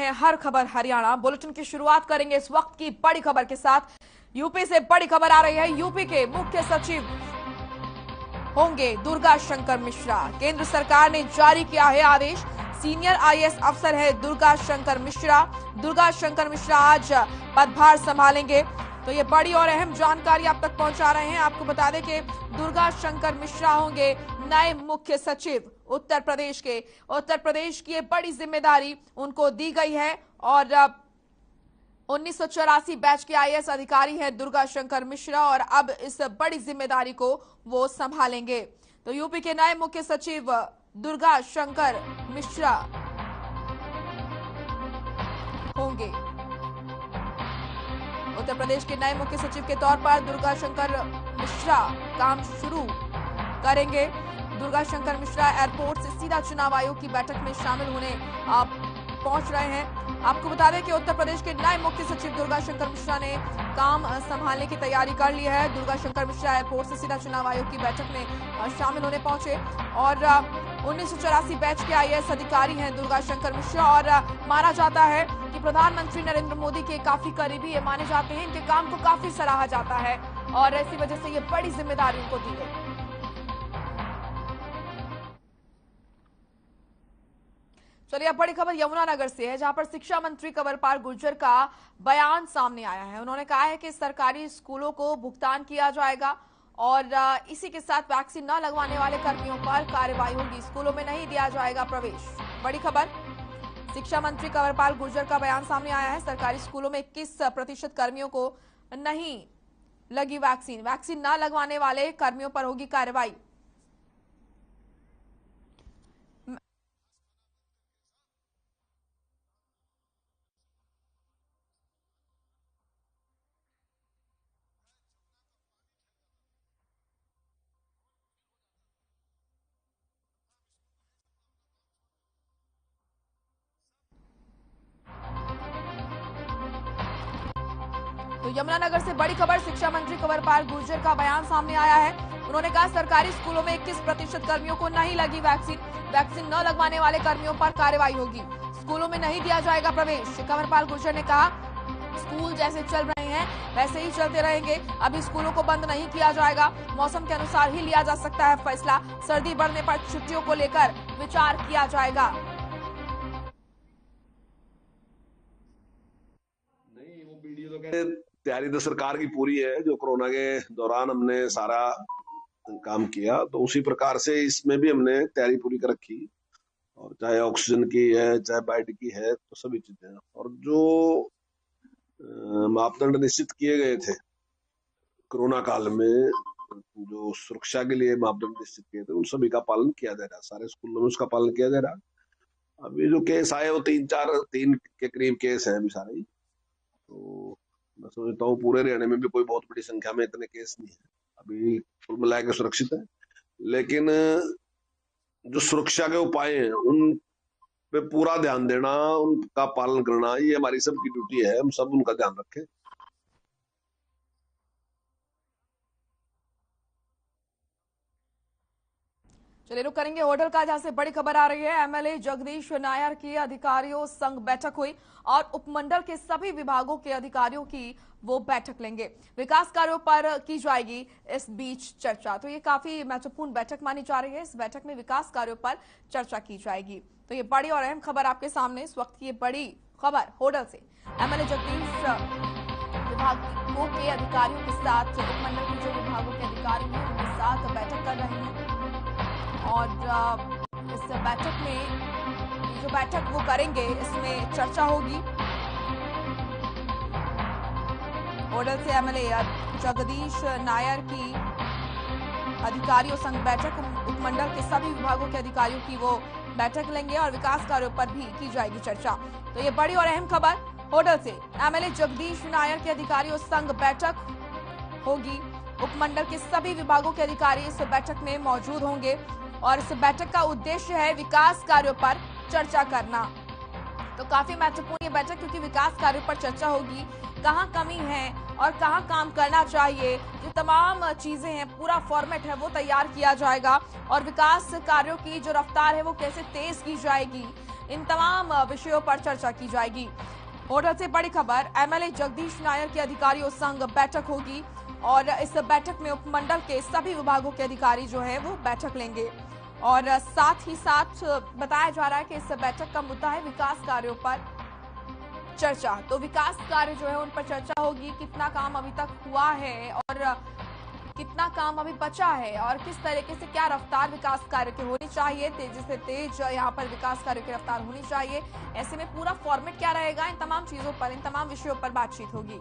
हैं हर खबर हरियाणा। बुलेटिन की शुरुआत करेंगे इस वक्त की बड़ी खबर के साथ। यूपी से बड़ी खबर आ रही है। यूपी के मुख्य सचिव होंगे दुर्गा शंकर मिश्रा। केंद्र सरकार ने जारी किया है आदेश। सीनियर आईएएस अफसर है दुर्गा शंकर मिश्रा। दुर्गा शंकर मिश्रा आज पदभार संभालेंगे। तो ये बड़ी और अहम जानकारी आप तक पहुंचा रहे हैं। आपको बता दें कि दुर्गा शंकर मिश्रा होंगे नए मुख्य सचिव उत्तर प्रदेश के। उत्तर प्रदेश की ये बड़ी जिम्मेदारी उनको दी गई है और 1984 बैच के आईएएस अधिकारी हैं दुर्गा शंकर मिश्रा और अब इस बड़ी जिम्मेदारी को वो संभालेंगे। तो यूपी के नए मुख्य सचिव दुर्गा शंकर मिश्रा होंगे। उत्तर प्रदेश के नए मुख्य सचिव के तौर पर दुर्गा शंकर मिश्रा काम शुरू करेंगे। दुर्गा शंकर मिश्रा एयरपोर्ट से सीधा चुनाव आयोग की बैठक में शामिल होने पहुंच रहे हैं। आपको बता दें कि उत्तर प्रदेश के नए मुख्य सचिव दुर्गा शंकर मिश्रा ने काम संभालने की तैयारी कर ली है। दुर्गा शंकर मिश्रा एयरपोर्ट से सीधा चुनाव आयोग की बैठक में शामिल होने पहुंचे और 1984 बैच के आईएएस अधिकारी हैं दुर्गा शंकर मिश्रा और माना जाता है कि प्रधानमंत्री नरेंद्र मोदी के काफी करीबी ये माने जाते हैं। इनके काम को काफी सराहा जाता है और इसी वजह से ये बड़ी जिम्मेदारी उनको दी गई। चलिए अब बड़ी खबर यमुनानगर से है, जहां पर शिक्षा मंत्री कंवरपाल गुर्जर का बयान सामने आया है। उन्होंने कहा है कि सरकारी स्कूलों को भुगतान किया जाएगा और इसी के साथ वैक्सीन न लगवाने वाले कर्मियों पर कार्रवाई होगी। स्कूलों में नहीं दिया जाएगा प्रवेश। बड़ी खबर, शिक्षा मंत्री कंवरपाल गुर्जर का बयान सामने आया है। सरकारी स्कूलों में 21% कर्मियों को नहीं लगी वैक्सीन। वैक्सीन न लगवाने वाले कर्मियों पर होगी कार्रवाई। तो यमुनानगर से बड़ी खबर, शिक्षा मंत्री कंवरपाल गुर्जर का बयान सामने आया है। उन्होंने कहा सरकारी स्कूलों में 21% कर्मियों को नहीं लगी वैक्सीन। वैक्सीन न लगवाने वाले कर्मियों पर कार्रवाई होगी। स्कूलों में नहीं दिया जाएगा प्रवेश। कंवरपाल गुर्जर ने कहा स्कूल जैसे चल रहे हैं वैसे ही चलते रहेंगे। अभी स्कूलों को बंद नहीं किया जाएगा। मौसम के अनुसार ही लिया जा सकता है फैसला। सर्दी बढ़ने पर छुट्टियों को लेकर विचार किया जाएगा। तैयारी तो सरकार की पूरी है। जो कोरोना के दौरान हमने सारा काम किया तो उसी प्रकार से इसमें भी हमने तैयारी पूरी कर रखी। और चाहे ऑक्सीजन की है चाहे बेड की है तो सभी चीजें। और जो मापदंड निश्चित किए गए थे कोरोना काल में, जो सुरक्षा के लिए मापदंड निश्चित किए थे उन सभी का पालन किया जा रहा है। सारे स्कूलों में उसका पालन किया जा रहा है। अभी जो केस आए वो 3 के करीब केस है अभी सारे। तो मैं समझता हूँ पूरे हरियाणा में भी कोई बहुत बड़ी संख्या में इतने केस नहीं है। अभी कुल मिलाकर सुरक्षित है। लेकिन जो सुरक्षा के उपाय हैं उन पे पूरा ध्यान देना, उनका पालन करना, ये हमारी सबकी ड्यूटी है। हम सब उनका ध्यान रखें। चलिए रुक करेंगे होटल का, जहां से बड़ी खबर आ रही है। एमएलए जगदीश नायर की अधिकारियों संग बैठक हुई और उपमंडल के सभी विभागों के अधिकारियों की वो बैठक लेंगे। विकास कार्यों पर की जाएगी इस बीच चर्चा। तो ये काफी महत्वपूर्ण बैठक मानी जा रही है। इस बैठक में विकास कार्यों पर चर्चा की जाएगी। तो ये बड़ी और अहम खबर आपके सामने इस वक्त की। ये बड़ी खबर होटल से, एमएलए जगदीश विभागों के अधिकारियों के साथ, उपमंडल के जो विभागों के अधिकारी हैं उनके साथ बैठक कर रहे हैं और इस बैठक में जो बैठक वो करेंगे इसमें चर्चा होगी। होटल से एमएलए जगदीश नायर की अधिकारियों संग बैठक, उपमंडल के सभी विभागों के अधिकारियों की वो बैठक लेंगे और विकास कार्यों पर भी की जाएगी चर्चा। तो ये बड़ी और अहम खबर होटल से, एमएलए जगदीश नायर के अधिकारियों संग बैठक होगी। उपमंडल के सभी विभागों के अधिकारी इस बैठक में मौजूद होंगे और इस बैठक का उद्देश्य है विकास कार्यों पर चर्चा करना। तो काफी महत्वपूर्ण ये बैठक, क्योंकि विकास कार्यों पर चर्चा होगी। कहां कमी है और कहां काम करना चाहिए, जो तमाम चीजें हैं, पूरा फॉर्मेट है वो तैयार किया जाएगा और विकास कार्यों की जो रफ्तार है वो कैसे तेज की जाएगी, इन तमाम विषयों पर चर्चा की जाएगी। होटल से बड़ी खबर, एमएलए जगदीश नायर की अधिकारियों संग बैठक होगी और इस बैठक में उपमंडल के सभी विभागों के अधिकारी जो है वो बैठक लेंगे। और साथ ही साथ बताया जा रहा है कि इस बैठक का मुद्दा है विकास कार्यों पर चर्चा। तो विकास कार्य जो है उन पर चर्चा होगी, कितना काम अभी तक हुआ है और कितना काम अभी बचा है और किस तरीके से क्या रफ्तार विकास कार्य की होनी चाहिए, तेजी से तेज यहाँ पर विकास कार्य की रफ्तार होनी चाहिए। ऐसे में पूरा फॉर्मेट क्या रहेगा, इन तमाम चीजों पर, इन तमाम विषयों पर बातचीत होगी।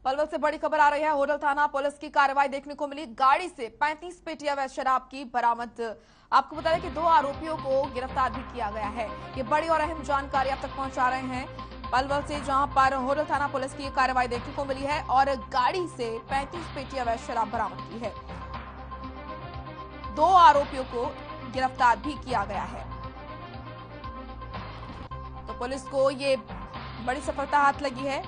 पलवल से बड़ी खबर आ रही है, होटल थाना पुलिस की कार्रवाई देखने को मिली। गाड़ी से 35 पेटी अवैध शराब की बरामद। आपको बता दें कि 2 आरोपियों को गिरफ्तार भी किया गया है। ये बड़ी और अहम जानकारी आप तक पहुंचा रहे हैं पलवल से, जहां पर होटल थाना पुलिस की कार्रवाई देखने को मिली है और गाड़ी से 35 पेटी अवैध शराब बरामद की है। 2 आरोपियों को गिरफ्तार भी किया गया है। तो पुलिस को ये बड़ी सफलता हाथ लगी है।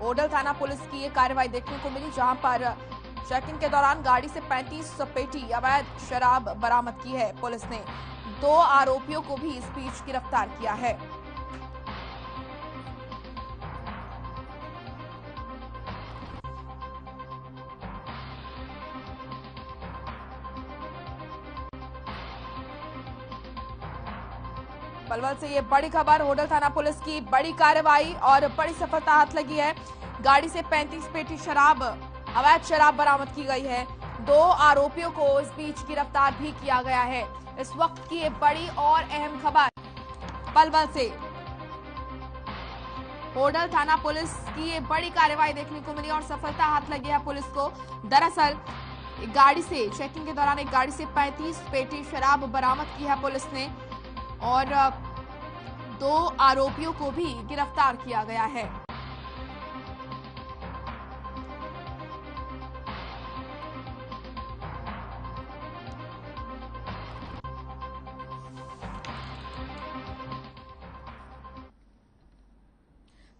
होटल थाना पुलिस की ये कार्रवाई देखने को मिली, जहां पर चेकिंग के दौरान गाड़ी से 35 पेटी अवैध शराब बरामद की है। पुलिस ने 2 आरोपियों को भी इस बीच गिरफ्तार किया है। पलवल से ये बड़ी खबर, होटल थाना पुलिस की बड़ी कार्रवाई और बड़ी सफलता हाथ लगी है। गाड़ी से 35 पेटी शराब, अवैध शराब बरामद की गई है। 2 आरोपियों को इस बीच गिरफ्तार भी किया गया है। इस वक्त की ये बड़ी और अहम खबर पलवल से, होटल थाना पुलिस की ये बड़ी कार्रवाई देखने को मिली और सफलता हाथ लगी है पुलिस को। दरअसल गाड़ी से चेकिंग के दौरान एक गाड़ी से 35 पेटी शराब बरामद की है पुलिस ने और 2 आरोपियों को भी गिरफ्तार किया गया है।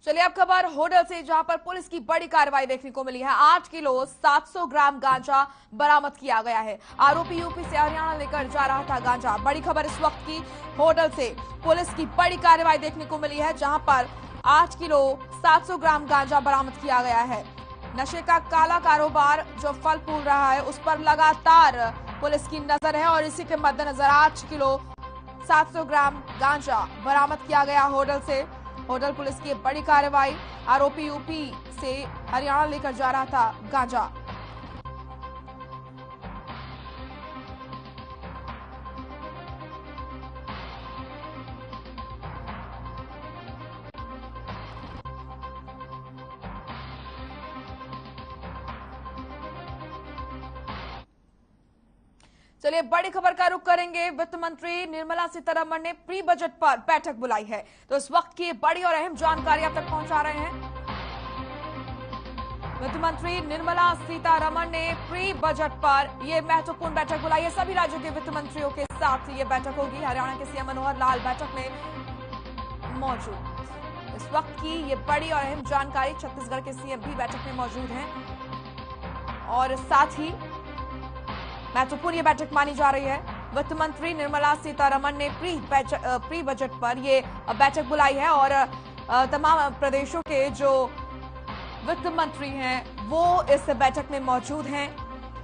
चलिए अब खबर होटल से, जहां पर पुलिस की बड़ी कार्रवाई देखने को मिली है। 8 किलो 700 ग्राम गांजा बरामद किया गया है। आरोपी यूपी से हरियाणा लेकर जा रहा था गांजा। बड़ी खबर इस वक्त की, होटल से पुलिस की बड़ी कार्रवाई देखने को मिली है, जहां पर 8 किलो 700 ग्राम गांजा बरामद किया गया है। नशे का काला कारोबार जो फल फूल रहा है उस पर लगातार पुलिस की नजर है और इसी के मद्देनजर 8 किलो 700 ग्राम गांजा बरामद किया गया होटल से। होटल पुलिस की बड़ी कार्रवाई, आरोपी यूपी से हरियाणा लेकर जा रहा था गांजा। चलिए बड़ी खबर का रुख करेंगे। वित्त मंत्री निर्मला सीतारमण ने प्री बजट पर बैठक बुलाई है, तो इस वक्त की बड़ी और अहम जानकारी आप तक पहुंचा रहे हैं। वित्त मंत्री निर्मला सीतारमण ने प्री बजट पर यह महत्वपूर्ण बैठक बुलाई है। सभी राज्यों के वित्त मंत्रियों के साथ ये बैठक होगी। हरियाणा के सीएम मनोहर लाल बैठक में मौजूद। इस वक्त की ये बड़ी और अहम जानकारी, छत्तीसगढ़ के सीएम भी बैठक में मौजूद हैं और साथ ही महत्वपूर्ण ये बैठक मानी जा रही है। वित्त मंत्री निर्मला सीतारमण ने प्री बजट पर ये बैठक बुलाई है और तमाम प्रदेशों के जो वित्त मंत्री हैं वो इस बैठक में मौजूद हैं।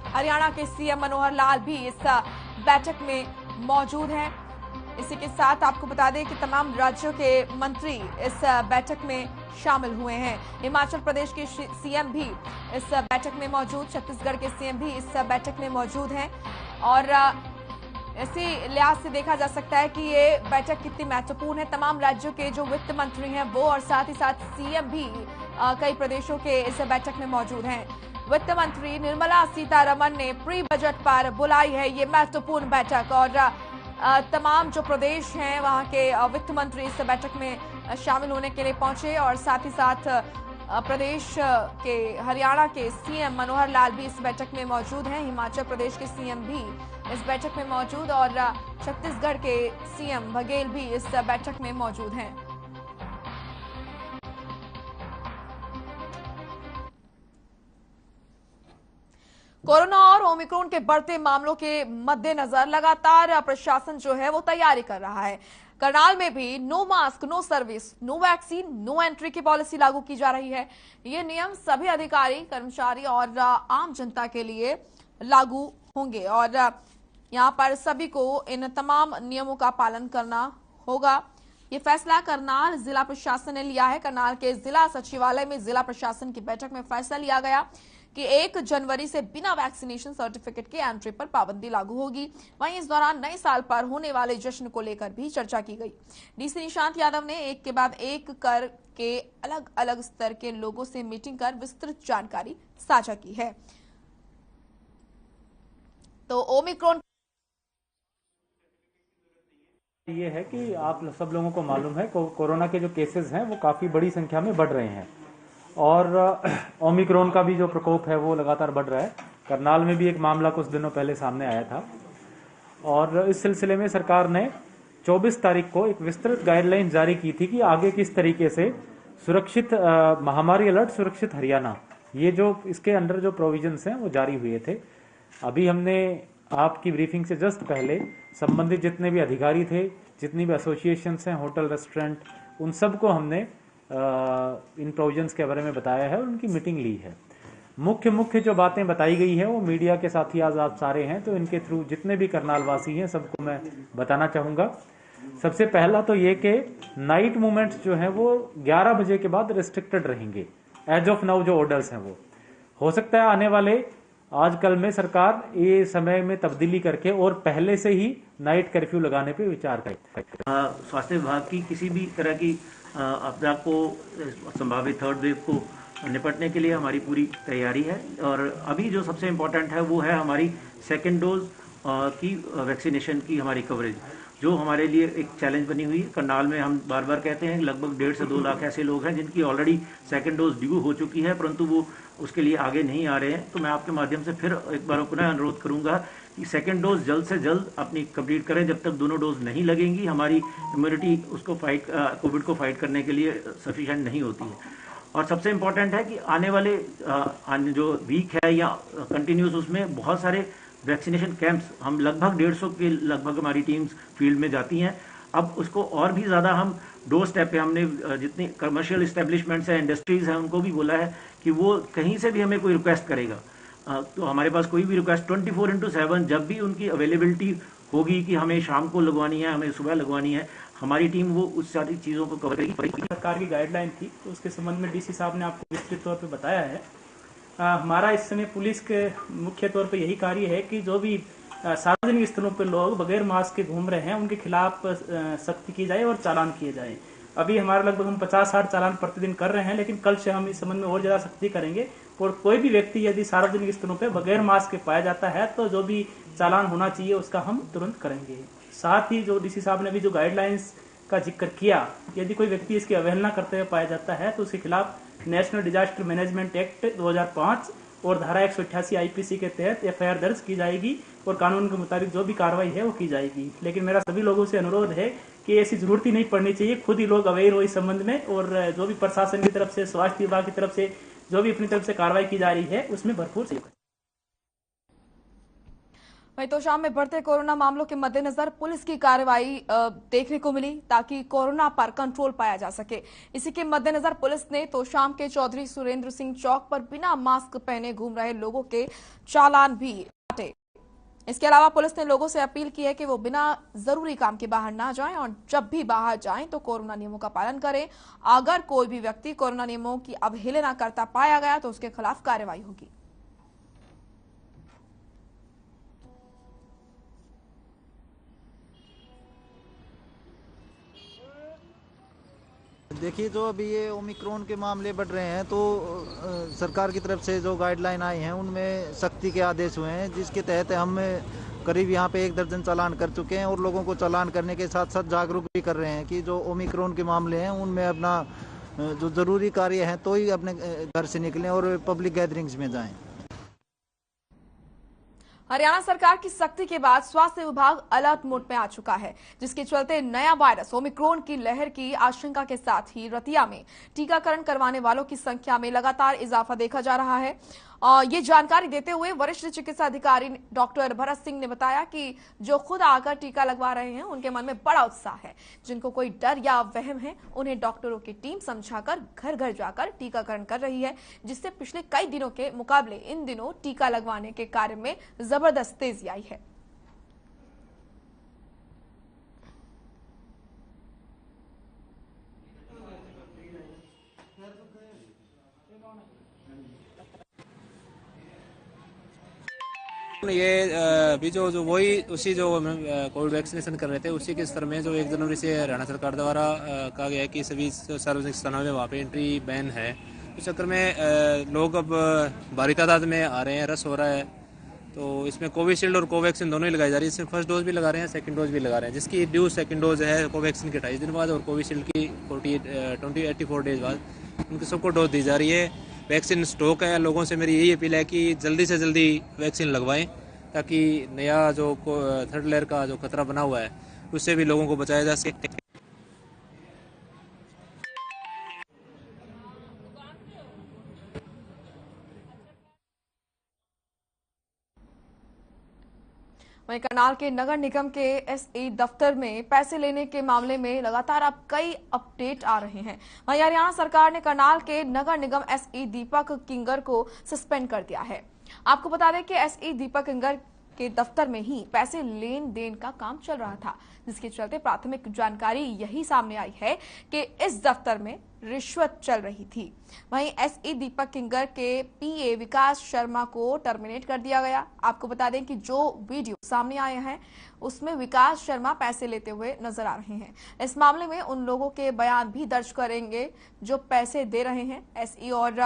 हरियाणा के सीएम मनोहर लाल भी इस बैठक में मौजूद हैं। इसी के साथ आपको बता दें कि तमाम राज्यों के मंत्री इस बैठक में शामिल हुए हैं। हिमाचल प्रदेश के सीएम भी इस बैठक में मौजूद, छत्तीसगढ़ के सीएम भी इस बैठक में मौजूद हैं और इसी लिहाज से देखा जा सकता है कि ये बैठक कितनी महत्वपूर्ण है। तमाम राज्यों के जो वित्त मंत्री हैं वो और साथ ही साथ सीएम भी कई प्रदेशों के इस बैठक में मौजूद हैं। वित्त मंत्री निर्मला सीतारमण ने प्री बजट पर बुलाई है ये महत्वपूर्ण बैठक और तमाम जो प्रदेश हैं वहां के वित्त मंत्री इस बैठक में शामिल होने के लिए पहुंचे और साथ ही साथ प्रदेश के हरियाणा के सीएम मनोहर लाल भी इस बैठक में मौजूद हैं। हिमाचल प्रदेश के सीएम भी इस बैठक में मौजूद और छत्तीसगढ़ के सीएम बघेल भी इस बैठक में मौजूद हैं। कोरोना और ओमिक्रॉन के बढ़ते मामलों के मद्देनजर लगातार प्रशासन जो है वो तैयारी कर रहा है। करनाल में भी no mask, no service, no vaccine, no entry की पॉलिसी लागू की जा रही है। ये नियम सभी अधिकारी, कर्मचारी और आम जनता के लिए लागू होंगे और यहाँ पर सभी को इन तमाम नियमों का पालन करना होगा। ये फैसला करनाल जिला प्रशासन ने लिया है। करनाल के जिला सचिवालय में जिला प्रशासन की बैठक में फैसला लिया गया कि 1 जनवरी से बिना वैक्सीनेशन सर्टिफिकेट के एंट्री पर पाबंदी लागू होगी। वहीं इस दौरान नए साल पर होने वाले जश्न को लेकर भी चर्चा की गई। डीसी निशांत यादव ने एक के बाद एक कर के अलग अलग स्तर के लोगों से मीटिंग कर विस्तृत जानकारी साझा की है। तो ओमिक्रॉन ये है कि आप सब लोगों को मालूम है कोरोना के जो केसेस हैं वो काफ़ी बड़ी संख्या में बढ़ रहे हैं और ओमिक्रॉन का भी जो प्रकोप है वो लगातार बढ़ रहा है। करनाल में भी एक मामला कुछ दिनों पहले सामने आया था और इस सिलसिले में सरकार ने 24 तारीख को एक विस्तृत गाइडलाइन जारी की थी कि आगे किस तरीके से सुरक्षित महामारी अलर्ट सुरक्षित हरियाणा, ये जो इसके अंडर जो प्रोविजंस हैं वो जारी हुए थे। अभी हमने आपकी ब्रीफिंग से जस्ट पहले संबंधित जितने भी अधिकारी थे, जितनी भी एसोसिएशंस हैं, होटल, रेस्टोरेंट, उन सबको हमने इन प्रोविजंस के बारे में बताया है और उनकी मीटिंग ली है। मुख्य जो बातें बताई गई है वो मीडिया के साथी आज आप सारे हैं तो इनके थ्रू जितने भी करनाल वासी हैं सबको मैं बताना चाहूँगा। सबसे पहला तो ये कि नाइट मूवमेंट्स जो हैं वो 11 बजे के बाद रिस्ट्रिक्टेड रहेंगे। एज ऑफ नाउ जो ऑर्डर्स हैं वो हो सकता है आने वाले आजकल में सरकार ये समय में तब्दीली करके और पहले से ही नाइट कर्फ्यू लगाने पे विचार करे। स्वास्थ्य विभाग की किसी भी तरह की आपदा को, संभावित थर्ड वेव को निपटने के लिए हमारी पूरी तैयारी है और अभी जो सबसे इम्पोर्टेंट है वो है हमारी सेकेंड डोज की वैक्सीनेशन की हमारी कवरेज, जो हमारे लिए एक चैलेंज बनी हुई है। करनाल में हम बार बार कहते हैं लगभग 1.5 से 2 लाख ऐसे लोग हैं जिनकी ऑलरेडी सेकेंड डोज ड्यू हो चुकी है, परंतु वो उसके लिए आगे नहीं आ रहे हैं। तो मैं आपके माध्यम से फिर एक बार पुनः अनुरोध करूंगा कि सेकेंड डोज जल्द से जल्द अपनी कंप्लीट करें। जब तक दोनों डोज नहीं लगेंगी हमारी इम्यूनिटी उसको कोविड को फाइट करने के लिए सफिशिएंट नहीं होती है। और सबसे इम्पोर्टेंट है कि आने वाले जो वीक है या कंटिन्यूस उसमें बहुत सारे वैक्सीनेशन कैंप्स, हम लगभग 150 के लगभग हमारी टीम्स फील्ड में जाती हैं। अब उसको और भी ज़्यादा हम डोर स्टेप पे हमने जितने कमर्शियल इस्टेब्लिशमेंट्स हैं, इंडस्ट्रीज़ हैं, उनको भी बोला है कि वो कहीं से भी हमें कोई रिक्वेस्ट करेगा तो हमारे पास कोई भी रिक्वेस्ट 24/7 जब भी उनकी अवेलेबिलिटी होगी कि हमें शाम को लगवानी है, हमें सुबह लगवानी है, हमारी टीम वो उस सारी चीज़ों को कवर करेगी। सरकार की गाइडलाइन थी तो उसके संबंध में डीसी साहब ने आपको विस्तृत तौर पे बताया है। हमारा इस समय पुलिस के मुख्य तौर पे यही कार्य है कि जो भी सार्वजनिक स्थलों पर लोग बगैर मास्क के घूम रहे हैं उनके खिलाफ सख्ती की जाए और चालान किए जाए। अभी हमारा लगभग हम 50-60 चालान प्रतिदिन कर रहे हैं, लेकिन कल से हम इस संबंध में और ज्यादा सख्ती करेंगे और कोई भी व्यक्ति यदि सार्वजनिक स्थलों पर बगैर मास्क के पाया जाता है तो जो भी चालान होना चाहिए उसका हम तुरंत करेंगे। साथ ही जो डीसी साहब ने भी जो गाइडलाइंस का जिक्र किया, यदि कोई व्यक्ति इसकी अवहेलना करते हुए पाया जाता है तो उसके खिलाफ नेशनल डिजास्टर मैनेजमेंट एक्ट 2005 और धारा 188 आईपीसी के तहत एफआईआर दर्ज की जाएगी और कानून के मुताबिक जो भी कार्रवाई है वो की जाएगी। लेकिन मेरा सभी लोगों से अनुरोध है कि ऐसी जरूरत ही नहीं पड़नी चाहिए, खुद ही लोग अवेयर हो इस संबंध में और जो भी प्रशासन की तरफ से, स्वास्थ्य विभाग की तरफ से जो भी अपनी तरफ से कार्रवाई की जा रही है उसमें भरपूर सहयोग करें। वहीं तो शाम में बढ़ते कोरोना मामलों के मद्देनजर पुलिस की कार्रवाई देखने को मिली ताकि कोरोना पर कंट्रोल पाया जा सके। इसी के मद्देनजर पुलिस ने तो शाम के चौधरी सुरेंद्र सिंह चौक पर बिना मास्क पहने घूम रहे लोगों के चालान भी काटे। इसके अलावा पुलिस ने लोगों से अपील की है कि वो बिना जरूरी काम के बाहर ना जाएं और जब भी बाहर जाएं तो कोरोना नियमों का पालन करें। अगर कोई भी व्यक्ति कोरोना नियमों की अवहेलना करता पाया गया तो उसके खिलाफ कार्रवाई होगी। देखिए, जो अभी ये ओमिक्रॉन के मामले बढ़ रहे हैं तो सरकार की तरफ से जो गाइडलाइन आई हैं उनमें सख्ती के आदेश हुए हैं, जिसके तहत हम करीब यहाँ पे 1 दर्जन चालान कर चुके हैं और लोगों को चालान करने के साथ साथ जागरूक भी कर रहे हैं कि जो ओमिक्रॉन के मामले हैं उनमें अपना जो जरूरी कार्य हैं तो ही अपने घर से निकलें और पब्लिक गैदरिंग्स में जाएं। हरियाणा सरकार की सख्ती के बाद स्वास्थ्य विभाग अलर्ट मोड में आ चुका है, जिसके चलते नया वायरस ओमिक्रॉन की लहर की आशंका के साथ ही रतिया में टीकाकरण करवाने वालों की संख्या में लगातार इजाफा देखा जा रहा है ये जानकारी देते हुए वरिष्ठ चिकित्सा अधिकारी डॉक्टर भरत सिंह ने बताया कि जो खुद आकर टीका लगवा रहे हैं उनके मन में बड़ा उत्साह है। जिनको कोई डर या वहम है उन्हें डॉक्टरों की टीम समझाकर घर घर जाकर टीकाकरण कर रही है, जिससे पिछले कई दिनों के मुकाबले इन दिनों टीका लगवाने के कार्य में जबरदस्त तेजी आई है। ये अभी जो वही उसी जो कोविड वैक्सीनेशन कर रहे थे उसी के स्तर में जो 1 जनवरी से हरियाणा सरकार द्वारा कहा गया है कि सभी सार्वजनिक स्थानों में वहाँ पे एंट्री बैन है। इस चक्कर में लोग अब भारी तादाद में आ रहे हैं, रश हो रहा है। तो इसमें कोविशील्ड और कोवैक्सीन दोनों ही लगाई जा रही है। इसमें फर्स्ट डोज भी लगा रहे हैं, सेकंड डोज भी लगा रहे हैं, जिसकी ड्यू सेकंड डोज है कोवैक्सीन के 28 दिन बाद और कोविशील्ड की 84 डेज बाद उनकी सबको डोज दी जा रही है। वैक्सीन स्टॉक है। लोगों से मेरी यही अपील है कि जल्दी से जल्दी वैक्सीन लगवाएं ताकि नया जो थर्ड लेयर का जो खतरा बना हुआ है उससे भी लोगों को बचाया जा सके। वहीं करनाल के नगर निगम के एसई दफ्तर में पैसे लेने के मामले में लगातार अब कई अपडेट आ रहे हैं। वहीं हरियाणा सरकार ने करनाल के नगर निगम एसई दीपक किंगर को सस्पेंड कर दिया है। आपको बता दें कि एसई दीपक किंगर के दफ्तर में ही पैसे लेन देन का काम चल रहा था, जिसके चलते प्राथमिक जानकारी यही सामने आई है कि इस दफ्तर में रिश्वत चल रही थी। वहीं एसई दीपक किंगर के पीए विकास शर्मा को टर्मिनेट कर दिया गया। आपको बता दें कि जो वीडियो सामने आए हैं उसमें विकास शर्मा पैसे लेते हुए नजर आ रहे हैं। इस मामले में उन लोगों के बयान भी दर्ज करेंगे जो पैसे दे रहे हैं। एसई और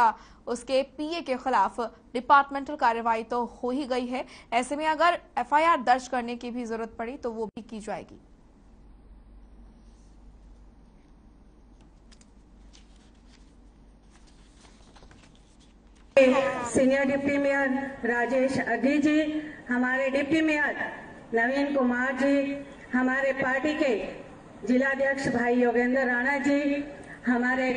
उसके पीए के खिलाफ डिपार्टमेंटल कार्रवाई तो हो ही गई है। ऐसे में अगर एफआईआर दर्ज करने की भी जरूरत पड़ी तो वो भी की जाएगी। सीनियर डिप्टी मेयर राजेश अड्डी जी, हमारे डिप्टी मेयर नवीन कुमार जी, हमारे पार्टी के जिलाध्यक्ष भाई योगेंद्र राणा जी, हमारे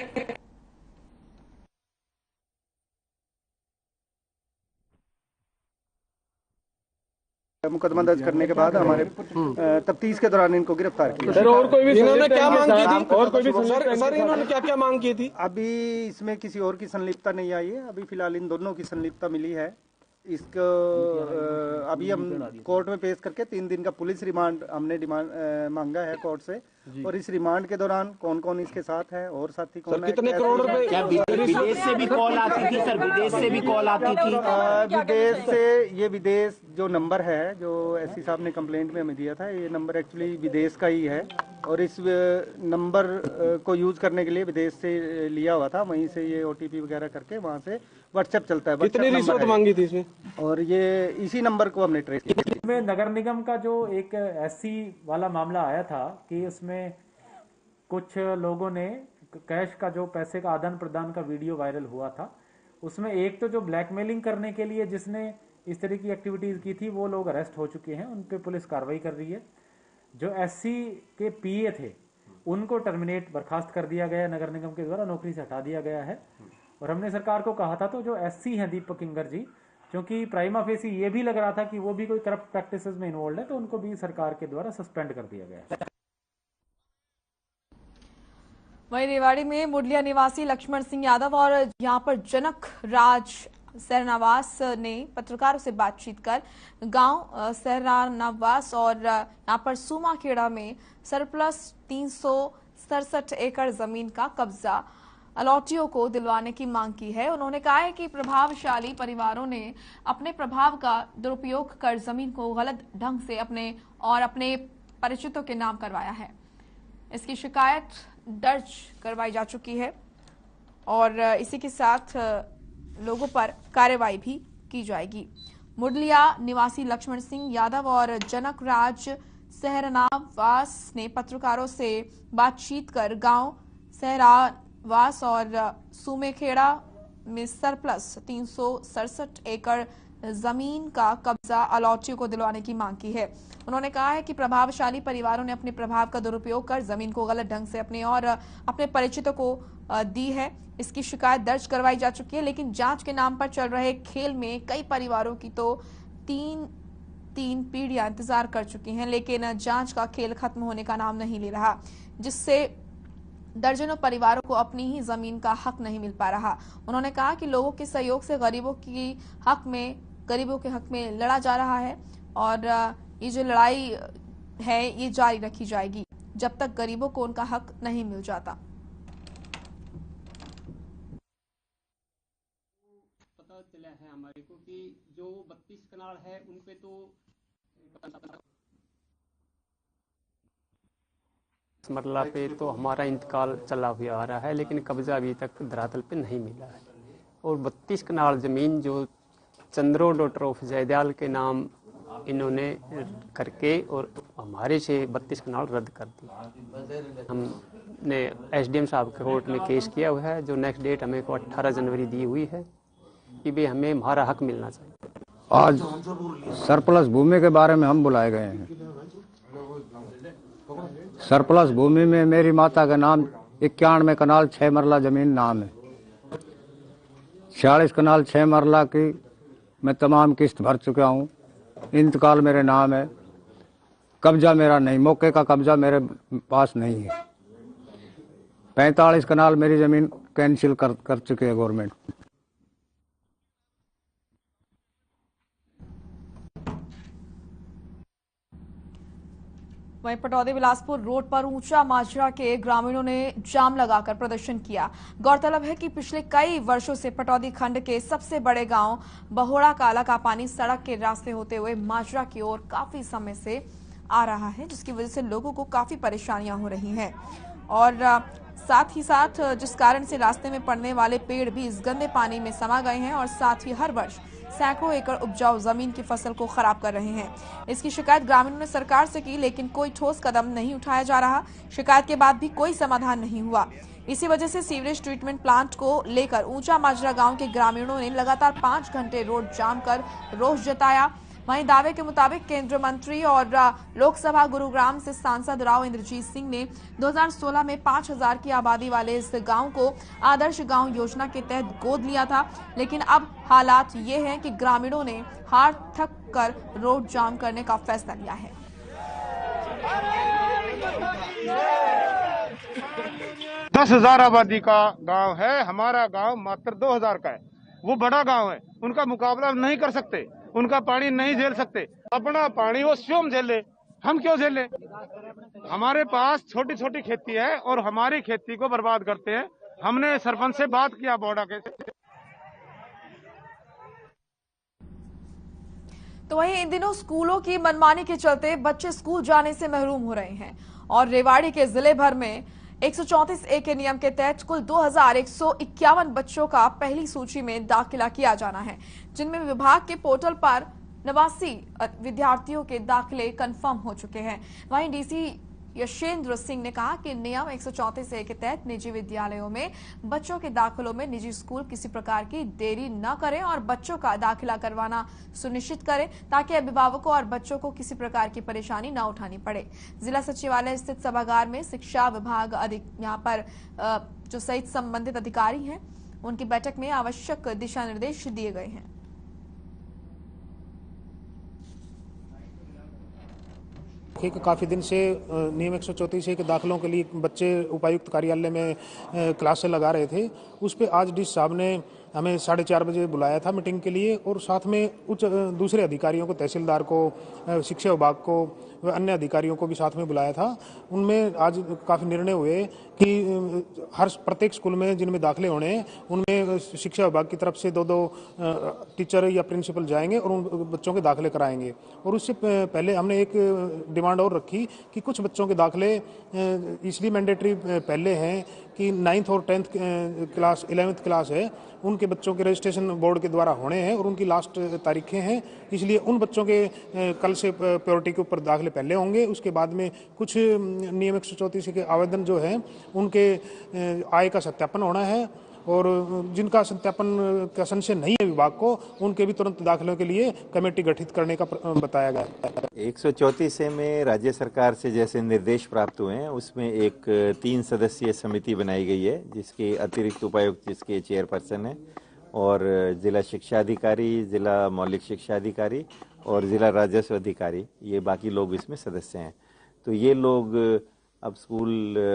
मुकदमा दर्ज करने के बाद हमारे तफ्तीश के दौरान इनको गिरफ्तार किया। सर और कोई भी इन्होंने क्या मांग की थी? और कोई भी सर इन्होंने क्या क्या मांग की थी? अभी इसमें किसी और की संलिप्तता नहीं आई है। अभी फिलहाल इन दोनों की संलिप्तता मिली है। इसको अभी हम कोर्ट में पेश करके 3 दिन का पुलिस रिमांड हमने मांगा है कोर्ट से, और इस रिमांड के दौरान कौन कौन इसके साथ है और साथी कौन है, कितने करोड़ रुपए? क्या विदेश से भी कॉल आती थी सर? विदेश से भी कॉल आती थी? विदेश से ये विदेश जो नंबर है जो एससी साहब ने कंप्लेंट में हमें दिया था, ये नंबर एक्चुअली विदेश का ही है और इस नंबर को यूज करने के लिए विदेश से लिया हुआ था। वहीं से ये ओटीपी वगैरह करके वहाँ से व्हाट्सएप चलता है। कितनी रिश्वत मांगी थी इसमें? और ये इसी नंबर को हमने ट्रेस किया। इसमें नगर निगम का जो एक एससी वाला मामला आया था कि उसमें कुछ लोगों ने कैश का जो पैसे का आदान प्रदान का वीडियो वायरल हुआ था, उसमें एक तो जो ब्लैकमेलिंग करने के लिए जिसने इस तरह की एक्टिविटीज की थी वो लोग अरेस्ट हो चुके हैं, उन पे पुलिस कार्रवाई कर रही है। जो एससी के पीए थे उनको टर्मिनेट बर्खास्त कर दिया गया, नगर निगम के द्वारा नौकरी से हटा दिया गया है। और हमने सरकार को कहा था तो जो एससी हैं दीपक किंगर जी, क्योंकि प्राइमा फेसी ये भी लग रहा था कि वो भी कोई करप्ट प्रैक्टिसेस में इन्वॉल्व है, तो उनको भी सरकार के द्वारा सस्पेंड कर दिया गया है। वहीं रेवाड़ी में मुडलिया निवासी लक्ष्मण सिंह यादव और यहां पर जनक राज सहरनावास ने पत्रकारों से बातचीत कर गांव सहरनावास और यहां पर सूमाखेड़ा में सरप्लस 367 एकड़ जमीन का कब्जा अलॉटियों को दिलवाने की मांग की है। उन्होंने कहा है कि प्रभावशाली परिवारों ने अपने प्रभाव का दुरुपयोग कर जमीन को गलत ढंग से अपने परिचितों के नाम करवाया है। इसकी शिकायत दर्ज करवाई जा चुकी है और इसी के साथ लोगों पर कार्रवाई भी की जाएगी। मुडलिया निवासी लक्ष्मण सिंह यादव और जनक राज सहरनावास ने पत्रकारों से बातचीत कर गांव सहरनावास और सूमेखेड़ा में सरप्लस 367 एकड़ जमीन का कब्जा अलॉटियों को दिलवाने की मांग की है। उन्होंने कहा है कि प्रभावशाली परिवारों ने अपने प्रभाव का दुरुपयोग कर जमीन को गलत ढंग से अपने और अपने परिचितों को दी है। इसकी शिकायत दर्ज करवाई जा चुकी है, लेकिन जांच के नाम पर चल रहे खेल में कई परिवारों की तो तीन पीढ़ियां इंतजार कर चुकी हैं, लेकिन जांच का खेल खत्म होने का नाम नहीं ले रहा, जिससे दर्जनों परिवारों को अपनी ही जमीन का हक नहीं मिल पा रहा। उन्होंने कहा कि लोगों के सहयोग से गरीबों के हक में लड़ा जा रहा है और ये जो लड़ाई है ये जारी रखी जाएगी जब तक गरीबों को उनका हक नहीं मिल जाता। पता चला है हमारे को कि जो 32 कनाल है उन पे तो मरला पे तो हमारा इंतकाल चला हुआ आ रहा है, लेकिन कब्जा अभी तक धरातल पे नहीं मिला है। और 32 कनाल ज़मीन जो चंद्रो डॉक्टर ऑफ जयदयाल के नाम इन्होंने करके और हमारे से 32 कनाल रद्द कर दी। हमने एसडीएम साहब के कोर्ट में केस किया हुआ है, जो नेक्स्ट डेट हमें को 18 जनवरी दी हुई है कि भाई हमें हमारा हक मिलना चाहिए। आज सरप्लस भूमि के बारे में हम बुलाए गए हैं। सरप्लस भूमि में मेरी माता का नाम 91 कनाल 6 मरला जमीन नाम है। 46 कनाल 6 मरला की मैं तमाम किस्त भर चुका हूँ। इंतकाल मेरे नाम है। कब्जा मेरा नहीं, मौके का कब्जा मेरे पास नहीं है। 45 कनाल मेरी जमीन कैंसिल कर चुकी है गवर्नमेंट। वहीं पटौदी बिलासपुर रोड पर ऊंचा माजरा के ग्रामीणों ने जाम लगाकर प्रदर्शन किया। गौरतलब है कि पिछले कई वर्षों से पटौदी खंड के सबसे बड़े गांव बहोड़ा काला का पानी सड़क के रास्ते होते हुए माजरा की ओर काफी समय से आ रहा है, जिसकी वजह से लोगों को काफी परेशानियां हो रही हैं और साथ ही साथ जिस कारण से रास्ते में पड़ने वाले पेड़ भी इस गंदे पानी में समा गए हैं और साथ ही हर वर्ष सैकड़ों एकड़ उपजाऊ जमीन की फसल को खराब कर रहे हैं। इसकी शिकायत ग्रामीणों ने सरकार से की, लेकिन कोई ठोस कदम नहीं उठाया जा रहा। शिकायत के बाद भी कोई समाधान नहीं हुआ। इसी वजह से सीवरेज ट्रीटमेंट प्लांट को लेकर ऊंचा माजरा गांव के ग्रामीणों ने लगातार 5 घंटे रोड जाम कर रोष जताया। वहीं दावे के मुताबिक केंद्रीय मंत्री और लोकसभा गुरुग्राम से सांसद राव इंद्रजीत सिंह ने 2016 में 5000 की आबादी वाले इस गांव को आदर्श गांव योजना के तहत गोद लिया था, लेकिन अब हालात ये हैं कि ग्रामीणों ने हार थक कर रोड जाम करने का फैसला लिया है। 10,000 आबादी का गांव है, हमारा गांव मात्र 2,000 का है। वो बड़ा गांव है, उनका मुकाबला नहीं कर सकते, उनका पानी नहीं झेल सकते। अपना पानी वो स्वयं झेले, हम क्यों झेले? हमारे पास छोटी छोटी खेती है और हमारी खेती को बर्बाद करते हैं। हमने सरपंच से बात किया बोड़ा के। तो वहीं इन दिनों स्कूलों की मनमानी के चलते बच्चे स्कूल जाने से महरूम हो रहे हैं और रेवाड़ी के जिले भर में 134A के नियम के तहत कुल 2151 बच्चों का पहली सूची में दाखिला किया जाना है, जिनमें विभाग के पोर्टल पर 89 विद्यार्थियों के दाखिले कंफर्म हो चुके हैं। वहीं डीसी यशेंद्र सिंह ने कहा कि नियम 134A के तहत निजी विद्यालयों में बच्चों के दाखिलों में निजी स्कूल किसी प्रकार की देरी न करें और बच्चों का दाखिला करवाना सुनिश्चित करें, ताकि अभिभावकों और बच्चों को किसी प्रकार की परेशानी न उठानी पड़े। जिला सचिवालय स्थित सभागार में शिक्षा विभाग यहाँ पर जो सहित संबंधित अधिकारी हैं उनकी बैठक में आवश्यक दिशा निर्देश दिए गए हैं। काफ़ी दिन से नियम 134A के दाखिलों के लिए बच्चे उपायुक्त कार्यालय में क्लास से लगा रहे थे। उस पे आज डीसी साहब ने हमें 4:30 बजे बुलाया था मीटिंग के लिए और साथ में दूसरे अधिकारियों को, तहसीलदार को, शिक्षा विभाग को व अन्य अधिकारियों को भी साथ में बुलाया था। उनमें आज काफ़ी निर्णय हुए कि हर प्रत्येक स्कूल में जिनमें दाखिले होने हैं उनमें शिक्षा विभाग की तरफ से 2-2 टीचर या प्रिंसिपल जाएंगे और उन बच्चों के दाखिले कराएंगे। और उससे पहले हमने एक डिमांड और रखी कि कुछ बच्चों के दाखिले इसलिए मैंडेटरी पहले हैं कि 9th और 10th क्लास 11th क्लास है, उनके बच्चों के रजिस्ट्रेशन बोर्ड के द्वारा होने हैं और उनकी लास्ट तारीखें हैं, इसलिए उन बच्चों के कल से प्रायोरिटी के ऊपर दाखिले पहले होंगे। उसके बाद में कुछ नियम 134 के आवेदन जो हैं उनके आय का सत्यापन होना है और जिनका सत्यापन का संशय नहीं है विभाग को, उनके भी तुरंत दाखिलों के लिए कमेटी गठित करने का बताया गया। 134 में राज्य सरकार से जैसे निर्देश प्राप्त हुए हैं, उसमें एक 3 सदस्यीय समिति बनाई गई है, जिसके अतिरिक्त उपायुक्त जिसके चेयरपर्सन है, और जिला शिक्षा अधिकारी, जिला मौलिक शिक्षा अधिकारी और जिला राजस्व अधिकारी, ये बाकी लोग इसमें सदस्य हैं। तो ये लोग अब स्कूल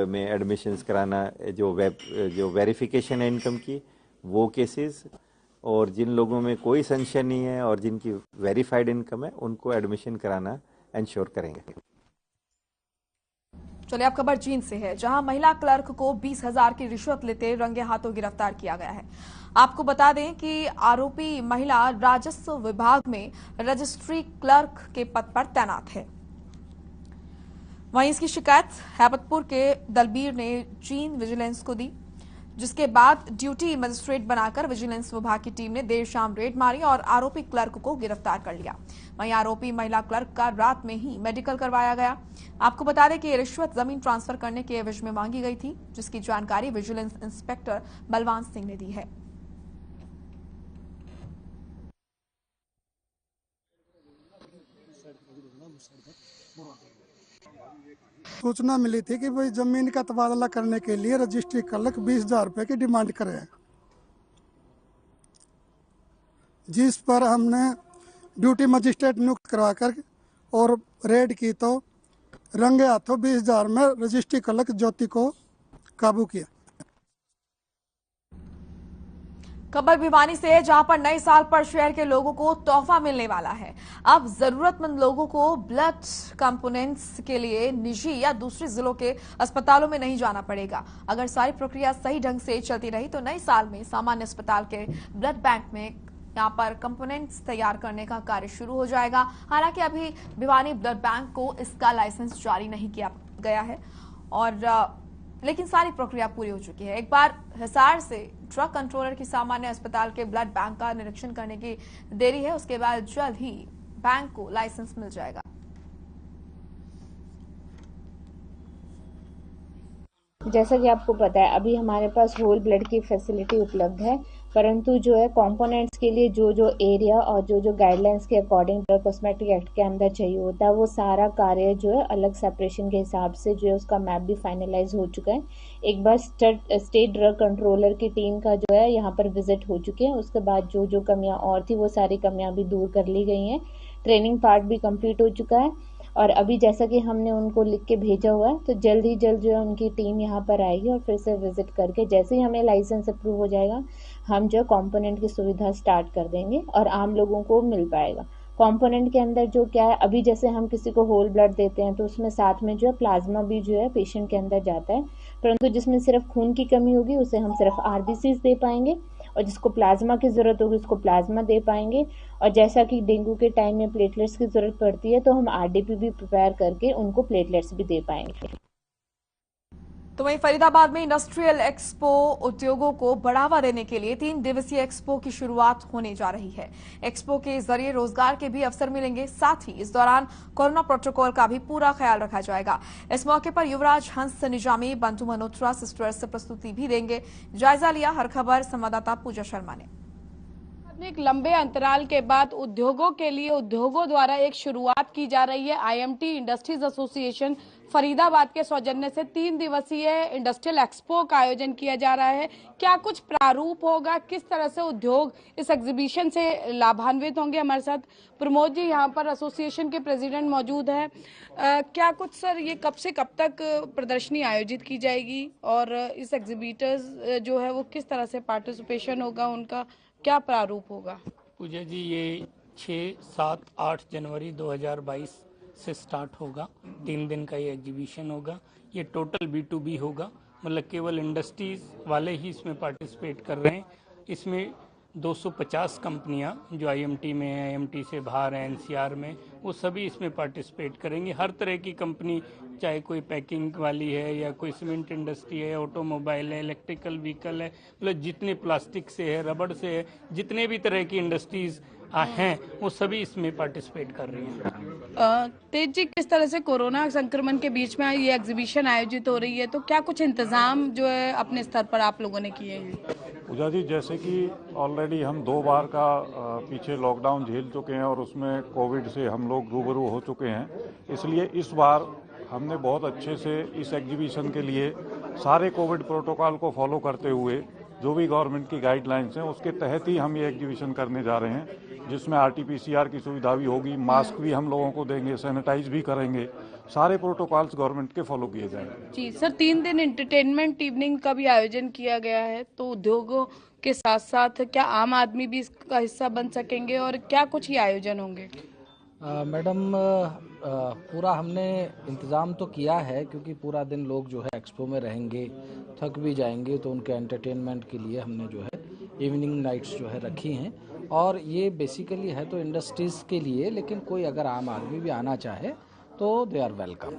में एडमिशन्स कराना, जो वेरिफिकेशन है इनकम की, वो केसेस, और जिन लोगों में कोई संशय नहीं है और जिनकी वेरीफाइड इनकम है, उनको एडमिशन कराना इंश्योर करेंगे। चलिए अब खबर जींद से है, जहां महिला क्लर्क को 20,000 की रिश्वत लेते रंगे हाथों गिरफ्तार किया गया है। आपको बता दें कि आरोपी महिला राजस्व विभाग में रजिस्ट्री क्लर्क के पद पर तैनात है। वहीं इसकी शिकायत हैबतपुर के दलबीर ने जींद विजिलेंस को दी, जिसके बाद ड्यूटी मजिस्ट्रेट बनाकर विजिलेंस विभाग की टीम ने देर शाम रेड मारी और आरोपी क्लर्क को गिरफ्तार कर लिया। वहीं आरोपी महिला क्लर्क का रात में ही मेडिकल करवाया गया। आपको बता दें कि ये रिश्वत जमीन ट्रांसफर करने के एवज में मांगी गई थी, जिसकी जानकारी विजिलेंस इंस्पेक्टर बलवान सिंह ने दी है। सूचना मिली थी कि भाई जमीन का तबादला करने के लिए रजिस्ट्री क्लर्क 20,000 रुपए की डिमांड करे, जिस पर हमने ड्यूटी मजिस्ट्रेट नियुक्त करवाकर और रेड की तो रंगे हाथों 20,000 में रजिस्ट्री क्लर्क ज्योति को काबू किया। खबर भिवानी से है, जहां पर नए साल पर शहर के लोगों को तोहफा मिलने वाला है। अब जरूरतमंद लोगों को ब्लड कंपोनेंट्स के लिए निजी या दूसरे जिलों के अस्पतालों में नहीं जाना पड़ेगा। अगर सारी प्रक्रिया सही ढंग से चलती रही तो नए साल में सामान्य अस्पताल के ब्लड बैंक में यहां पर कंपोनेंट्स तैयार करने का कार्य शुरू हो जाएगा। हालांकि अभी भिवानी ब्लड बैंक को इसका लाइसेंस जारी नहीं किया गया है, और लेकिन सारी प्रक्रिया पूरी हो चुकी है। एक बार हिसार से ड्रग कंट्रोलर की सामान्य अस्पताल के ब्लड बैंक का निरीक्षण करने की देरी है, उसके बाद जल्द ही बैंक को लाइसेंस मिल जाएगा। जैसा कि आपको पता है, अभी हमारे पास होल ब्लड की फैसिलिटी उपलब्ध है, परंतु जो है कंपोनेंट्स के लिए जो जो एरिया और जो जो गाइडलाइंस के अकॉर्डिंग ड्रग कॉस्मेटिक एक्ट के अंदर चाहिए होता है, वो सारा कार्य जो है अलग सेपरेशन के हिसाब से जो है उसका मैप भी फाइनलाइज हो चुका है। एक बार स्टेट ड्रग कंट्रोलर की टीम का जो है यहाँ पर विजिट हो चुके हैं। उसके बाद जो जो कमियां और थी वो सारी कमियां भी दूर कर ली गई हैं। ट्रेनिंग पार्ट भी कंप्लीट हो चुका है, और अभी जैसा कि हमने उनको लिख के भेजा हुआ है, तो जल्द ही जल्द जो है उनकी टीम यहाँ पर आएगी और फिर से विजिट करके जैसे ही हमें लाइसेंस अप्रूव हो जाएगा, हम जो कंपोनेंट की सुविधा स्टार्ट कर देंगे और आम लोगों को मिल पाएगा। कंपोनेंट के अंदर जो क्या है, अभी जैसे हम किसी को होल ब्लड देते हैं तो उसमें साथ में जो है प्लाज्मा भी जो है पेशेंट के अंदर जाता है, परंतु जिसमें सिर्फ खून की कमी होगी उसे हम सिर्फ आरबीसी दे पाएंगे, और जिसको प्लाज्मा की जरूरत होगी उसको प्लाज्मा दे पाएंगे। और जैसा कि डेंगू के टाइम में प्लेटलेट्स की जरूरत पड़ती है, तो हम आरडीपी भी प्रिपेयर करके उनको प्लेटलेट्स भी दे पाएंगे। तो वहीं फरीदाबाद में इंडस्ट्रियल एक्सपो उद्योगों को बढ़ावा देने के लिए 3 दिवसीय एक्सपो की शुरुआत होने जा रही है। एक्सपो के जरिए रोजगार के भी अवसर मिलेंगे, साथ ही इस दौरान कोरोना प्रोटोकॉल का भी पूरा ख्याल रखा जाएगा। इस मौके पर युवराज हंस निजामी, बंधु मल्होत्रा सिस्टर्स प्रस्तुति भी देंगे। जायजा लिया हर खबर संवाददाता पूजा शर्मा ने। एक लंबे अंतराल के बाद उद्योगों के लिए उद्योगों द्वारा एक शुरुआत की जा रही है। आईएमटी इंडस्ट्रीज एसोसिएशन फरीदाबाद के सौजन्य से 3 दिवसीय इंडस्ट्रियल एक्सपो का आयोजन किया जा रहा है। क्या कुछ प्रारूप होगा, किस तरह से उद्योग इस एग्जीबिशन से लाभान्वित होंगे? हमारे साथ प्रमोद जी यहाँ पर एसोसिएशन के प्रेसिडेंट मौजूद है। क्या कुछ सर, ये कब से कब तक प्रदर्शनी आयोजित की जाएगी और इस एग्जीबिटर्स जो है वो किस तरह से पार्टिसिपेशन होगा, उनका क्या प्रारूप होगा? पूजा जी, ये 6, 7, 8 जनवरी 2022 से स्टार्ट होगा। 3 दिन का ये एग्जीबिशन होगा। ये टोटल B2B होगा, मतलब केवल इंडस्ट्रीज वाले ही इसमें पार्टिसिपेट कर रहे हैं। इसमें 250 कंपनियां जो आईएमटी में है, आईएमटी से बाहर है, एनसीआर में, वो सभी इसमें पार्टिसिपेट करेंगे। हर तरह की कंपनी, चाहे कोई पैकिंग वाली है या कोई सीमेंट इंडस्ट्री है, ऑटोमोबाइल है, इलेक्ट्रिकल व्हीकल है, मतलब जितने प्लास्टिक से है, रबड़ से है, जितने भी तरह की इंडस्ट्रीज हैं वो सभी इसमें पार्टिसिपेट कर रही हैं। तेज जी, किस तरह से कोरोना संक्रमण के बीच में ये एग्जीबिशन आयोजित हो रही है, तो क्या कुछ इंतजाम जो है अपने स्तर पर आप लोगों ने किए हैं? पूजा जी, जैसे कि ऑलरेडी हम 2 बार का पीछे लॉकडाउन झेल चुके हैं और उसमें कोविड से हम लोग रूबरू हो चुके हैं, इसलिए इस बार हमने बहुत अच्छे से इस एग्जीबिशन के लिए सारे कोविड प्रोटोकॉल को फॉलो करते हुए जो भी गवर्नमेंट की गाइडलाइंस हैं उसके तहत ही हम ये एग्जीबिशन करने जा रहे हैं, जिसमें RT-PCR की सुविधा भी होगी, मास्क भी हम लोगों को देंगे, सैनिटाइज भी करेंगे, सारे प्रोटोकॉल्स गवर्नमेंट के फॉलो किए जाएंगे। जी सर, 3 दिन एंटरटेनमेंट इवनिंग का भी आयोजन किया गया है, तो उद्योगों के साथ साथ क्या आम आदमी भी इसका हिस्सा बन सकेंगे और क्या कुछ ही आयोजन होंगे? मैडम, पूरा हमने इंतज़ाम तो किया है, क्योंकि पूरा दिन लोग जो है एक्सपो में रहेंगे, थक भी जाएंगे, तो उनके एंटरटेनमेंट के लिए हमने जो है इवनिंग नाइट्स जो है रखी हैं। और ये बेसिकली है तो इंडस्ट्रीज़ के लिए, लेकिन कोई अगर आम आदमी भी आना चाहे तो दे आर वेलकम,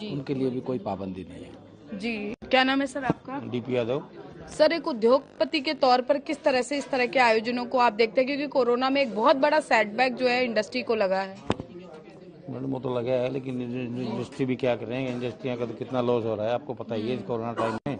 उनके लिए भी कोई पाबंदी नहीं है। जी, क्या नाम है सर आपका? DP यादव। सर, एक उद्योगपति के तौर पर किस तरह से इस तरह के आयोजनों को आप देखते हैं, क्योंकि कोरोना में एक बहुत बड़ा सेटबैक जो है इंडस्ट्री को लगा है? मैडम, वो तो लगा है, लेकिन इंडस्ट्री भी क्या करेंगे, इंडस्ट्रियाँ का तो कितना लॉस हो रहा है आपको पता ही है कोरोना टाइम में।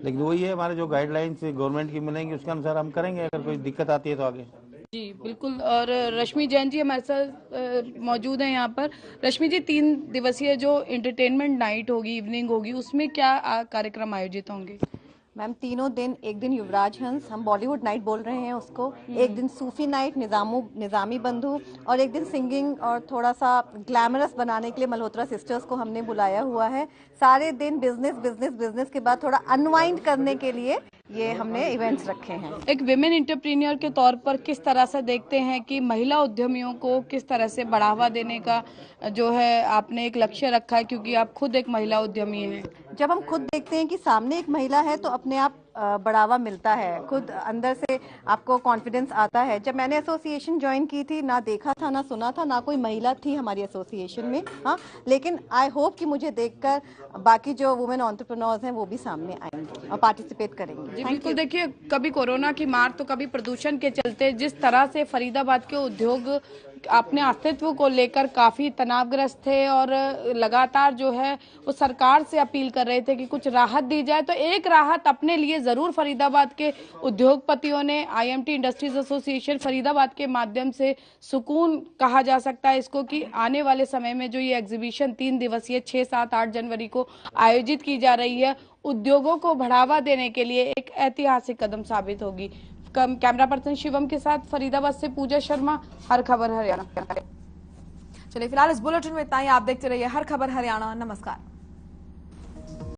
लेकिन वही है, हमारे जो गाइडलाइंस गवर्नमेंट की मिलेंगी उसके अनुसार हम करेंगे, अगर कोई दिक्कत आती है तो आगे। जी बिल्कुल। और रश्मि जैन जी हमारे साथ मौजूद हैं यहाँ पर। रश्मि जी, 3 दिवसीय जो एंटरटेनमेंट नाइट होगी, इवनिंग होगी, उसमें क्या कार्यक्रम आयोजित होंगे? मैम, तीनों दिन, एक दिन युवराज हंस, हम बॉलीवुड नाइट बोल रहे हैं उसको, एक दिन सूफी नाइट निजामी बंधु, और एक दिन सिंगिंग और थोड़ा सा ग्लैमरस बनाने के लिए मल्होत्रा सिस्टर्स को हमने बुलाया हुआ है। सारे दिन बिजनेस के बाद थोड़ा अनवाइंड करने के लिए ये हमने इवेंट्स रखे हैं। एक विमेन एंटरप्रेन्योर के तौर पर किस तरह से देखते हैं कि महिला उद्यमियों को किस तरह से बढ़ावा देने का जो है आपने एक लक्ष्य रखा है, क्योंकि आप खुद एक महिला उद्यमी हैं? जब हम खुद देखते हैं कि सामने एक महिला है तो अपने आप बढ़ावा मिलता है, खुद अंदर से आपको कॉन्फिडेंस आता है। जब मैंने एसोसिएशन ज्वाइन की थी, ना देखा था, ना सुना था, ना कोई महिला थी हमारी एसोसिएशन में, हाँ, लेकिन आई होप कि मुझे देखकर बाकी जो वुमेन एंटरप्रेन्योर्स हैं वो भी सामने आएंगे और पार्टिसिपेट करेंगे। जी बिल्कुल। देखिए, कभी कोरोना की मार तो कभी प्रदूषण के चलते जिस तरह से फरीदाबाद के उद्योग अपने अस्तित्व को लेकर काफी तनावग्रस्त थे और लगातार जो है वो सरकार से अपील कर रहे थे कि कुछ राहत दी जाए, तो एक राहत अपने लिए जरूर फरीदाबाद के उद्योगपतियों ने IMT इंडस्ट्रीज एसोसिएशन फरीदाबाद के माध्यम से सुकून कहा जा सकता है इसको, कि आने वाले समय में जो ये एग्जीबिशन 3 दिवसीय 6, 7, 8 जनवरी को आयोजित की जा रही है, उद्योगों को बढ़ावा देने के लिए एक ऐतिहासिक कदम साबित होगी। कैमरा पर्सन शिवम के साथ फरीदाबाद से पूजा शर्मा, हर खबर हरियाणा। चलिए फिलहाल इस बुलेटिन में इतना ही। आप देखते रहिए हर खबर हरियाणा। नमस्कार।